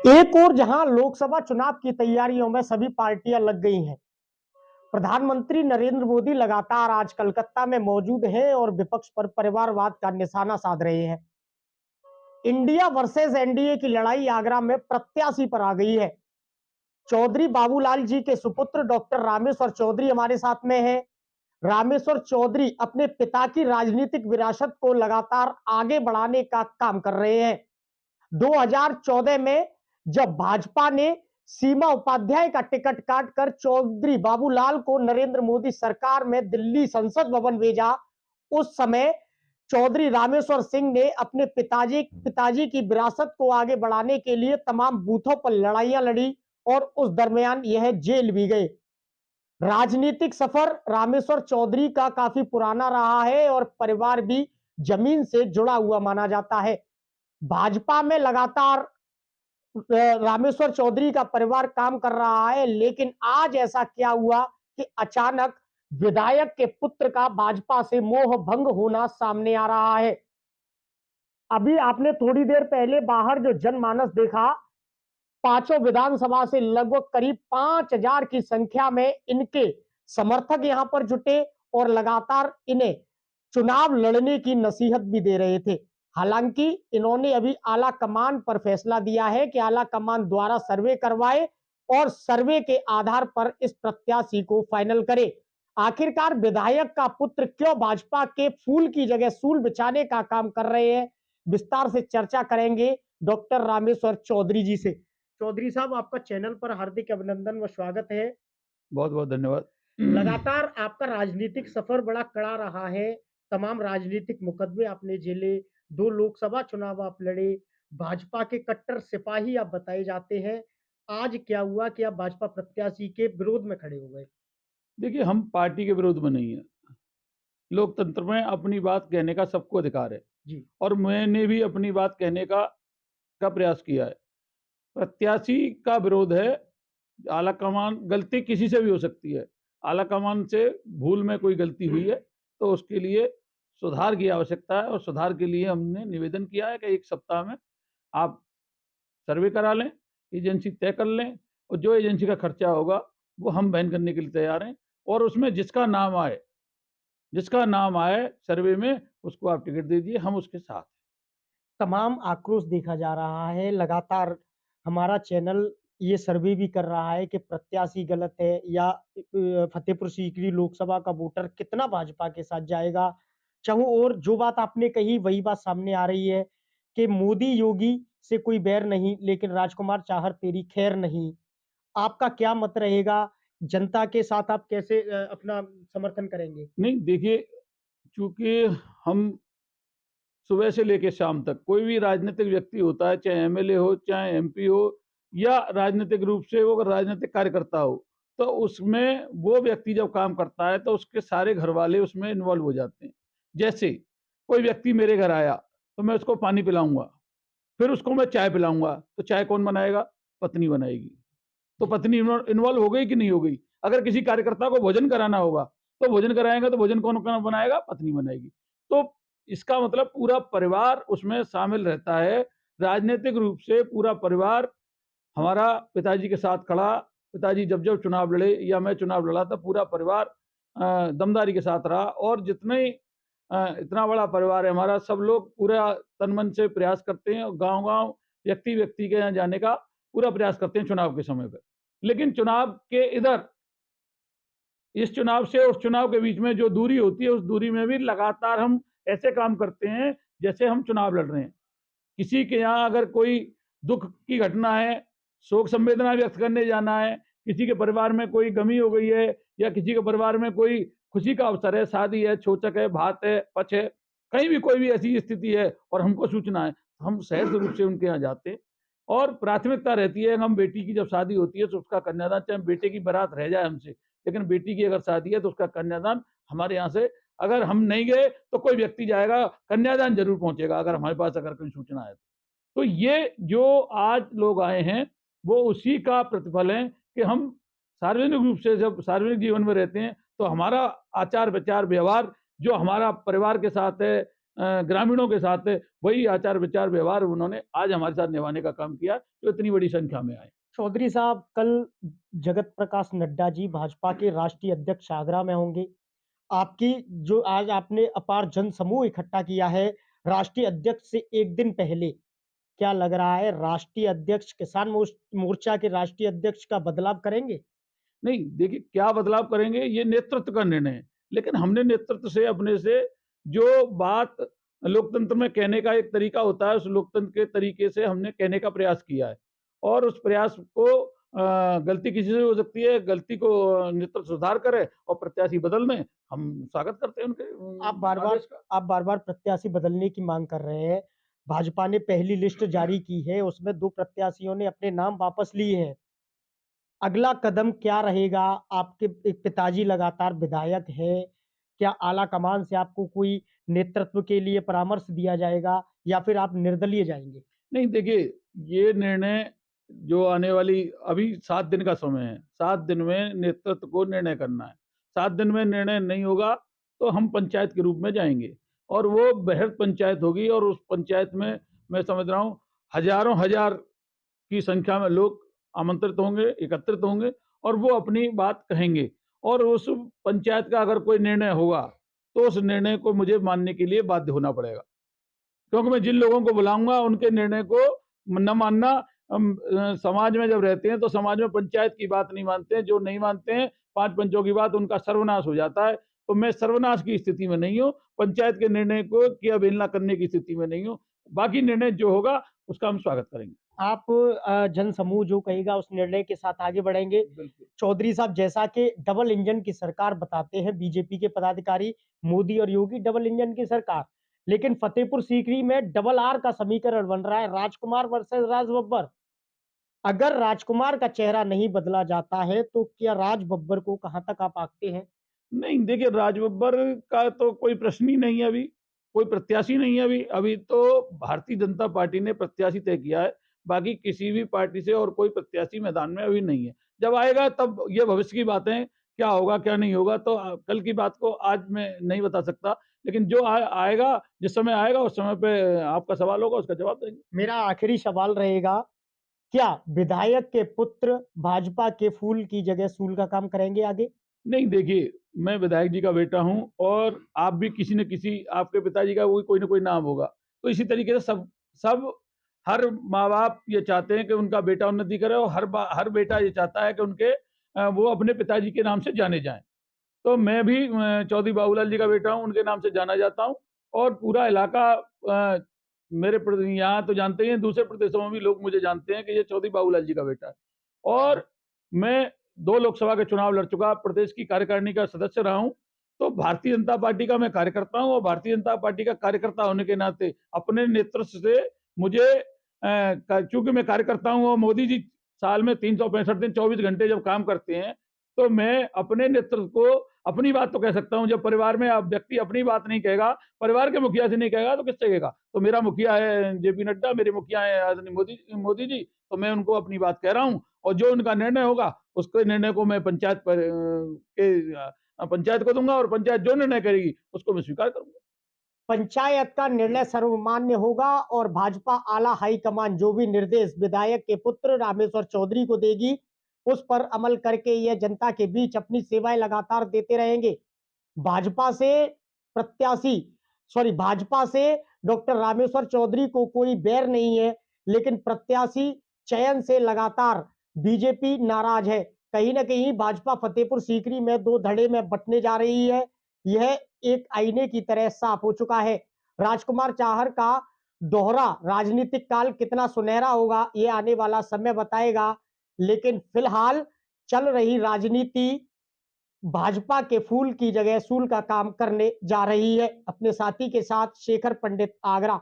एक और जहां लोकसभा चुनाव की तैयारियों में सभी पार्टियां लग गई हैं। प्रधानमंत्री नरेंद्र मोदी लगातार आज कलकत्ता में मौजूद हैं और विपक्ष पर परिवारवाद का निशाना साध रहे हैं। इंडिया वर्सेस एनडीए की लड़ाई आगरा में प्रत्याशी पर आ गई है। चौधरी बाबूलाल जी के सुपुत्र डॉक्टर रामेश्वर चौधरी हमारे साथ में हैं। रामेश्वर चौधरी अपने पिता की राजनीतिक विरासत को लगातार आगे बढ़ाने का काम कर रहे हैं। 2014 में जब भाजपा ने सीमा उपाध्याय का टिकट काटकर चौधरी बाबूलाल को नरेंद्र मोदी सरकार में दिल्ली संसद भवन भेजा, उस समय चौधरी रामेश्वर सिंह ने अपने पिताजी की विरासत को आगे बढ़ाने के लिए तमाम बूथों पर लड़ाइयां लड़ी और उस दरमियान यह जेल भी गए। राजनीतिक सफर रामेश्वर चौधरी का काफी पुराना रहा है और परिवार भी जमीन से जुड़ा हुआ माना जाता है। भाजपा में लगातार रामेश्वर चौधरी का परिवार काम कर रहा है, लेकिन आज ऐसा क्या हुआ कि अचानक विधायक के पुत्र का भाजपा से मोह भंग होना सामने आ रहा है। अभी आपने थोड़ी देर पहले बाहर जो जनमानस देखा, पांचों विधानसभा से लगभग करीब 5,000 की संख्या में इनके समर्थक यहां पर जुटे और लगातार इन्हें चुनाव लड़ने की नसीहत भी दे रहे थे। हालांकि इन्होंने अभी आला कमान पर फैसला दिया है कि आला कमान द्वारा सर्वे करवाए और सर्वे के आधार पर इस प्रत्याशी को फाइनल करे। आखिरकार विधायक का पुत्र क्यों भाजपा के फूल की जगह सूल बिछाने का काम कर रहे हैं, विस्तार से चर्चा करेंगे डॉक्टर रामेश्वर चौधरी जी से। चौधरी साहब, आपका चैनल पर हार्दिक अभिनंदन व स्वागत है। बहुत बहुत धन्यवाद। लगातार आपका राजनीतिक सफर बड़ा कड़ा रहा है। तमाम राजनीतिक मुकदमे आपने झेले, 2 लोकसभा चुनाव आप लड़े, भाजपा के कट्टर सिपाही आप बताए जाते हैं। आज क्या हुआ कि आप भाजपा प्रत्याशी के विरोध में खड़े हो गए? देखिए, हम पार्टी के विरोध में नहीं है। लोकतंत्र में अपनी बात कहने का सबको अधिकार है जी। और मैंने भी अपनी बात कहने का प्रयास किया है। प्रत्याशी का विरोध है। आलाकमान, गलती किसी से भी हो सकती है। आलाकमान से भूल में कोई गलती हुई है तो उसके लिए सुधार की आवश्यकता है और सुधार के लिए हमने निवेदन किया है कि 1 सप्ताह में आप सर्वे करा लें, एजेंसी तय कर लें और जो एजेंसी का खर्चा होगा वो हम वहन करने के लिए तैयार हैं और उसमें जिसका नाम आए सर्वे में उसको आप टिकट दे दिए, हम उसके साथ हैं। तमाम आक्रोश देखा जा रहा है। लगातार हमारा चैनल ये सर्वे भी कर रहा है कि प्रत्याशी गलत है या फतेहपुर सीकरी लोकसभा का वोटर कितना भाजपा के साथ जाएगा। चाहो और जो बात आपने कही वही बात सामने आ रही है कि मोदी योगी से कोई बैर नहीं, लेकिन राजकुमार चाहर तेरी खैर नहीं। आपका क्या मत रहेगा? जनता के साथ आप कैसे अपना समर्थन करेंगे? नहीं, देखिए, चूंकि हम सुबह से लेकर शाम तक कोई भी राजनीतिक व्यक्ति होता है, चाहे एमएलए हो, चाहे एमपी हो या राजनीतिक रूप से वो अगर राजनीतिक कार्यकर्ता हो, तो उसमें वो व्यक्ति जब काम करता है तो उसके सारे घर वाले उसमें इन्वॉल्व हो जाते हैं। जैसे कोई व्यक्ति मेरे घर आया तो मैं उसको पानी पिलाऊंगा, फिर उसको मैं चाय पिलाऊंगा, तो चाय कौन बनाएगा? पत्नी बनाएगी। तो पत्नी इन्वॉल्व हो गई कि नहीं हो गई? अगर किसी कार्यकर्ता को भोजन कराना होगा तो भोजन कराएंगे, तो भोजन कौन कौन बनाएगा? पत्नी बनाएगी। तो इसका मतलब पूरा परिवार उसमें शामिल रहता है। राजनीतिक रूप से पूरा परिवार हमारा पिताजी के साथ खड़ा। पिताजी जब जब चुनाव लड़े या मैं चुनाव लड़ा तब पूरा परिवार दमदारी के साथ रहा और जितने इतना बड़ा परिवार है हमारा, सब लोग पूरा तन मन से प्रयास करते हैं और गांव-गांव, व्यक्ति-व्यक्ति के यहाँ जाने का पूरा प्रयास करते हैं चुनाव के समय पे। लेकिन चुनाव के इधर, इस चुनाव से उस चुनाव के बीच में जो दूरी होती है, उस दूरी में भी लगातार हम ऐसे काम करते हैं जैसे हम चुनाव लड़ रहे हैं। किसी के यहाँ अगर कोई दुख की घटना है, शोक संवेदना व्यक्त करने जाना है, किसी के परिवार में कोई गमी हो गई है या किसी के परिवार में कोई खुशी का अवसर है, शादी है, छूतक है, भात है, पच है, कहीं भी कोई भी ऐसी स्थिति है और हमको सूचना है, हम सहर्ष रूप से उनके यहाँ जाते हैं और प्राथमिकता रहती है। हम बेटी की जब शादी होती है तो उसका कन्यादान, चाहे बेटे की बारात रह जाए हमसे, लेकिन बेटी की अगर शादी है तो उसका कन्यादान हमारे यहाँ से, अगर हम नहीं गए तो कोई व्यक्ति जाएगा, कन्यादान जरूर पहुंचेगा अगर हमारे पास अगर कोई सूचना है। तो ये जो आज लोग आए हैं वो उसी का प्रतिफल है कि हम सार्वजनिक रूप से जब सार्वजनिक जीवन में रहते हैं तो हमारा आचार विचार व्यवहार जो हमारा परिवार के साथ है, ग्रामीणों के साथ वही आचार विचार व्यवहार उन्होंने आज हमारे साथ निभाने का काम किया, जो इतनी बड़ी संख्या में आए। चौधरी साहब, कल जगत प्रकाश नड्डा जी भाजपा के राष्ट्रीय अध्यक्ष आगरा में होंगे। आपकी जो आज आपने अपार जन समूह इकट्ठा किया है राष्ट्रीय अध्यक्ष से एक दिन पहले, क्या लग रहा है राष्ट्रीय अध्यक्ष किसान मोर्चा के राष्ट्रीय अध्यक्ष का बदलाव करेंगे? नहीं, देखिए क्या बदलाव करेंगे ये नेतृत्व का निर्णय है। लेकिन हमने नेतृत्व से अपने से जो बात लोकतंत्र में कहने का एक तरीका होता है, उस लोकतंत्र के तरीके से हमने कहने का प्रयास किया है। और उस प्रयास को गलती किसी से हो सकती है, गलती को नेतृत्व सुधार करे और प्रत्याशी बदल दें, हम स्वागत करते हैं उनके आप बार-बार आदेश का। आप बार-बार प्रत्याशी बदलने की मांग कर रहे हैं। भाजपा ने पहली लिस्ट जारी की है, उसमें 2 प्रत्याशियों ने अपने नाम वापस लिए हैं। अगला कदम क्या रहेगा? आपके एक पिताजी लगातार विधायक हैं। क्या आला कमान से आपको कोई नेतृत्व के लिए परामर्श दिया जाएगा या फिर आप निर्दलीय जाएँगे? नहीं देखिए, ये निर्णय जो आने वाली अभी 7 दिन का समय है। 7 दिन में नेतृत्व को निर्णय करना है। 7 दिन में निर्णय नहीं होगा, तो हम पंचायत के रूप में जाएँगे और वो बृहद पंचायत होगी और उस पंचायत में मैं समझ रहा हूँ हज़ारों हज़ार की संख्या में लोग आमंत्रित होंगे, एकत्रित होंगे और वो अपनी बात कहेंगे और उस पंचायत का अगर कोई निर्णय होगा, तो उस निर्णय को मुझे मानने के लिए बाध्य होना पड़ेगा। क्योंकि मैं जिन लोगों को बुलाऊँगा उनके निर्णय को न मानना समाज में जब रहते हैं तो समाज में पंचायत की बात नहीं मानते हैं, जो नहीं मानते हैं 5 पंचों की बात उनका सर्वनाश हो जाता है। तो मैं सर्वनाश की स्थिति में नहीं हूँ, पंचायत के निर्णय को की अवहेलना करने की स्थिति में नहीं हूँ। बाकी निर्णय जो होगा उसका हम स्वागत करेंगे। आप जन समूह जो कहेगा उस निर्णय के साथ आगे बढ़ेंगे। बिल्कुल। चौधरी साहब, जैसा कि डबल इंजन की सरकार बताते हैं बीजेपी के पदाधिकारी, मोदी और योगी डबल इंजन की सरकार। लेकिन फतेहपुर सीकरी में डबल आर का समीकरण बन रहा है, राजकुमार वर्सेस राज बब्बर। अगर राजकुमार का चेहरा नहीं बदला जाता है, तो क्या राज बब्बर को कहाँ तक आप आंकते हैं? नहीं देखिए, राज बब्बर का तो कोई प्रश्न ही नहीं है अभी, कोई प्रत्याशी नहीं है अभी। अभी तो भारतीय जनता पार्टी ने प्रत्याशी तय किया है, बाकी किसी भी पार्टी से और कोई प्रत्याशी मैदान में अभी नहीं है। जब आएगा तब ये भविष्य की बातें क्या होगा, क्या नहीं होगा तो कल की बात को आज मैं नहीं बता सकता। लेकिन जो आएगा, जिस समय आएगा उस समय पे आपका सवाल होगा, उसका जवाब देंगे। मेरा आखिरी सवाल रहेगा, क्या विधायक के पुत्र भाजपा के फूल की जगह सूल का काम करेंगे आगे? नहीं देखिए, मैं विधायक जी का बेटा हूँ और आप भी किसी न किसी आपके पिताजी का वो कोई न कोई नाम होगा। तो इसी तरीके से सब सब हर माँ-बाप ये चाहते हैं कि उनका बेटा उन्नति करे और हर बेटा ये चाहता है कि उनके वो अपने पिताजी के नाम से जाने जाएँ। तो मैं भी चौधरी बाबूलाल जी का बेटा हूँ, उनके नाम से जाना जाता हूँ और पूरा इलाका मेरे यहाँ तो जानते ही हैं, दूसरे प्रदेशों में भी लोग मुझे जानते हैं कि ये चौधरी बाबूलाल जी का बेटा है। और मैं 2 लोकसभा के चुनाव लड़ चुका, प्रदेश की कार्यकारिणी का सदस्य रहा हूँ, तो भारतीय जनता पार्टी का मैं कार्यकर्ता हूँ और भारतीय जनता पार्टी का कार्यकर्ता होने के नाते अपने नेतृत्व से मुझे चूँकि मैं कार्यकर्ता हूँ और मोदी जी साल में 365 दिन 24 घंटे जब काम करते हैं, तो मैं अपने नेतृत्व को अपनी बात तो कह सकता हूँ। जब परिवार में अब व्यक्ति अपनी बात नहीं कहेगा, परिवार के मुखिया से नहीं कहेगा तो किससे कहेगा? तो मेरा मुखिया है जेपी नड्डा, मेरे मुखिया हैं आदरणीय मोदी जी, तो मैं उनको अपनी बात कह रहा हूँ और जो उनका निर्णय होगा, उसके निर्णय को मैं पंचायत को दूँगा और पंचायत जो निर्णय करेगी, उसको मैं स्वीकार करूँगा। पंचायत का निर्णय सर्वमान्य होगा और भाजपा आला हाईकमान जो भी निर्देश विधायक के पुत्र रामेश्वर चौधरी को देगी, उस पर अमल करके यह जनता के बीच अपनी सेवाएं लगातार देते रहेंगे। भाजपा से प्रत्याशी भाजपा से डॉक्टर रामेश्वर चौधरी को कोई बैर नहीं है, लेकिन प्रत्याशी चयन से लगातार बीजेपी नाराज है। कहीं न कहीं भाजपा फतेहपुर सीकरी में 2 धड़े में बँटने जा रही है। यह एक आईने की तरह साफ हो चुका है। राजकुमार चाहर का दोहरा राजनीतिक काल कितना सुनहरा होगा, ये आने वाला समय बताएगा। लेकिन फिलहाल चल रही राजनीति भाजपा के फूल की जगह सूल का काम करने जा रही है। अपने साथी के साथ शेखर पंडित, आगरा।